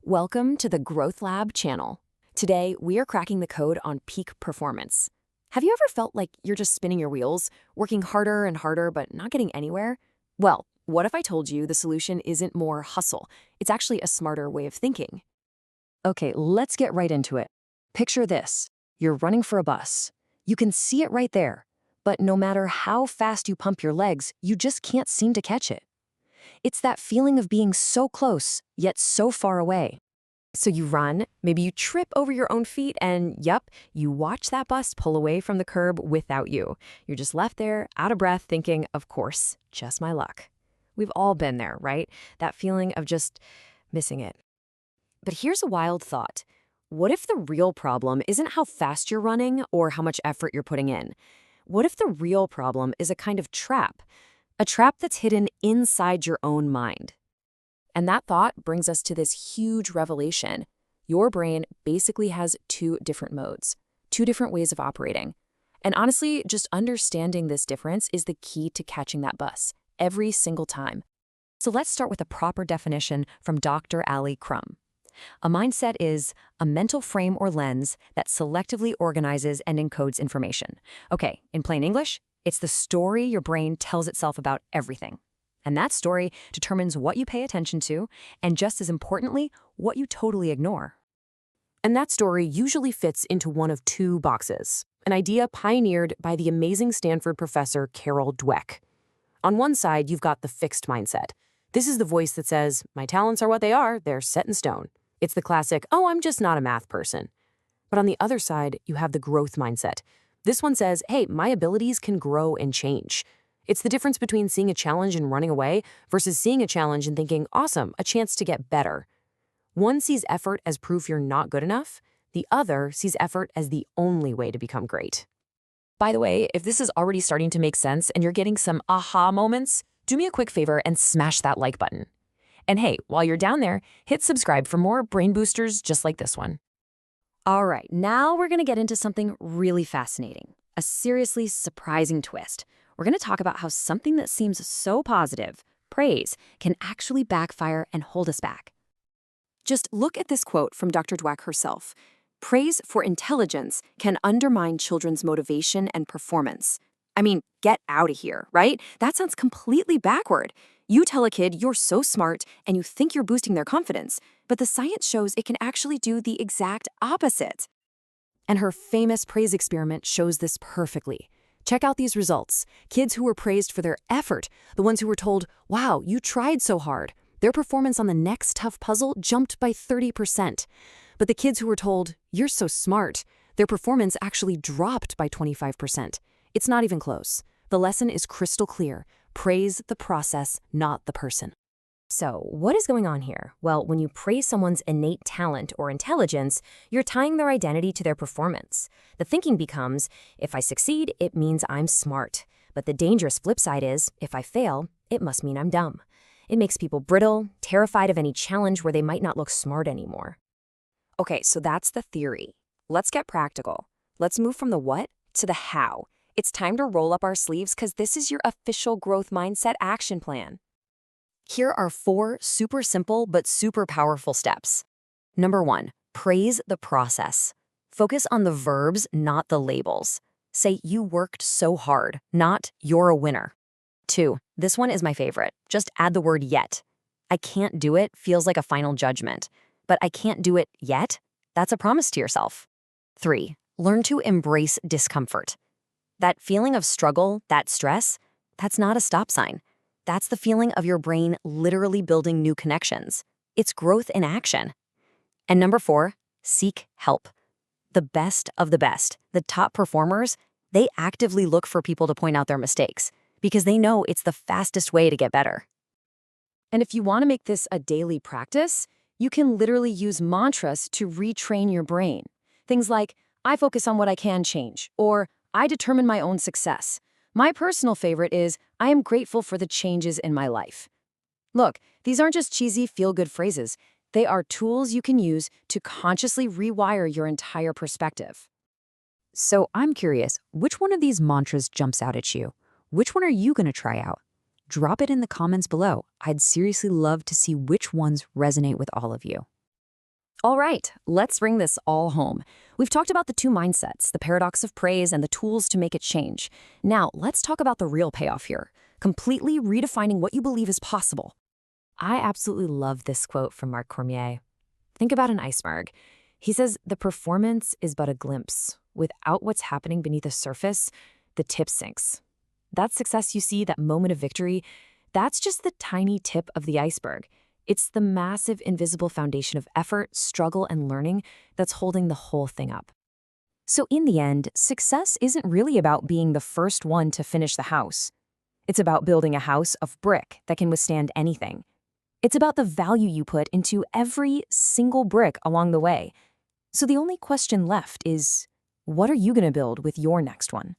Welcome to the Growth Lab channel. Today, we are cracking the code on peak performance. Have you ever felt like you're just spinning your wheels, working harder and harder but not getting anywhere? Well, what if I told you the solution isn't more hustle? It's actually a smarter way of thinking. Okay, let's get right into it. Picture this. You're running for a bus. You can see it right there, but no matter how fast you pump your legs, you just can't seem to catch it. It's that feeling of being so close, yet so far away. So you run, maybe you trip over your own feet, and yup, you watch that bus pull away from the curb without you. You're just left there, out of breath, thinking, of course, just my luck. We've all been there, right? That feeling of just missing it. But here's a wild thought. What if the real problem isn't how fast you're running or how much effort you're putting in? What if the real problem is a kind of trap? A trap that's hidden inside your own mind. And that thought brings us to this huge revelation. Your brain basically has two different modes, two different ways of operating. And honestly, just understanding this difference is the key to catching that bus, every single time. So let's start with a proper definition from Dr. Ali Crum. A mindset is a mental frame or lens that selectively organizes and encodes information. Okay, in plain English, it's the story your brain tells itself about everything. And that story determines what you pay attention to, and just as importantly, what you totally ignore. And that story usually fits into one of two boxes, an idea pioneered by the amazing Stanford professor Carol Dweck. On one side, you've got the fixed mindset. This is the voice that says, my talents are what they are, they're set in stone. It's the classic, oh, I'm just not a math person. But on the other side, you have the growth mindset. This one says, hey, my abilities can grow and change. It's the difference between seeing a challenge and running away versus seeing a challenge and thinking, awesome, a chance to get better. One sees effort as proof you're not good enough. The other sees effort as the only way to become great. By the way, if this is already starting to make sense and you're getting some aha moments, do me a quick favor and smash that like button. And hey, while you're down there, hit subscribe for more brain boosters just like this one. All right, now we're going to get into something really fascinating, a seriously surprising twist. We're going to talk about how something that seems so positive, praise, can actually backfire and hold us back. Just look at this quote from Dr. Dweck herself. Praise for intelligence can undermine children's motivation and performance. I mean, get out of here, right? That sounds completely backward. You tell a kid you're so smart and you think you're boosting their confidence, but the science shows it can actually do the exact opposite. And her famous praise experiment shows this perfectly. Check out these results. Kids who were praised for their effort, the ones who were told, wow, you tried so hard, their performance on the next tough puzzle jumped by 30%. But the kids who were told, you're so smart, their performance actually dropped by 25%. It's not even close. The lesson is crystal clear. Praise the process, not the person. So, what is going on here? Well, when you praise someone's innate talent or intelligence, you're tying their identity to their performance. The thinking becomes, if I succeed, it means I'm smart. But the dangerous flip side is, if I fail, it must mean I'm dumb. It makes people brittle, terrified of any challenge where they might not look smart anymore. Okay, so that's the theory. Let's get practical. Let's move from the what to the how. It's time to roll up our sleeves because this is your official growth mindset action plan. Here are 4 super simple but super powerful steps. Number 1, praise the process. Focus on the verbs, not the labels. Say you worked so hard, not you're a winner. 2, this one is my favorite. Just add the word yet. I can't do it feels like a final judgment, but I can't do it yet? That's a promise to yourself. 3, learn to embrace discomfort. That feeling of struggle, that stress, that's not a stop sign. That's the feeling of your brain literally building new connections. It's growth in action. And number 4, seek help. The best of the best, the top performers, they actively look for people to point out their mistakes because they know it's the fastest way to get better. And if you want to make this a daily practice, you can literally use mantras to retrain your brain. Things like, I focus on what I can change, or I determine my own success. My personal favorite is, I am grateful for the changes in my life. Look, these aren't just cheesy feel-good phrases. They are tools you can use to consciously rewire your entire perspective. So I'm curious, which one of these mantras jumps out at you? Which one are you going to try out? Drop it in the comments below. I'd seriously love to see which ones resonate with all of you. All right, let's bring this all home. We've talked about the two mindsets, the paradox of praise and the tools to make it change. Now, let's talk about the real payoff here, completely redefining what you believe is possible. I absolutely love this quote from Marc Cormier. Think about an iceberg. He says, the performance is but a glimpse. Without what's happening beneath the surface, the tip sinks. That success you see, that moment of victory, that's just the tiny tip of the iceberg. It's the massive invisible foundation of effort, struggle, and learning that's holding the whole thing up. So in the end, success isn't really about being the first one to finish the house. It's about building a house of brick that can withstand anything. It's about the value you put into every single brick along the way. So the only question left is, what are you going to build with your next one?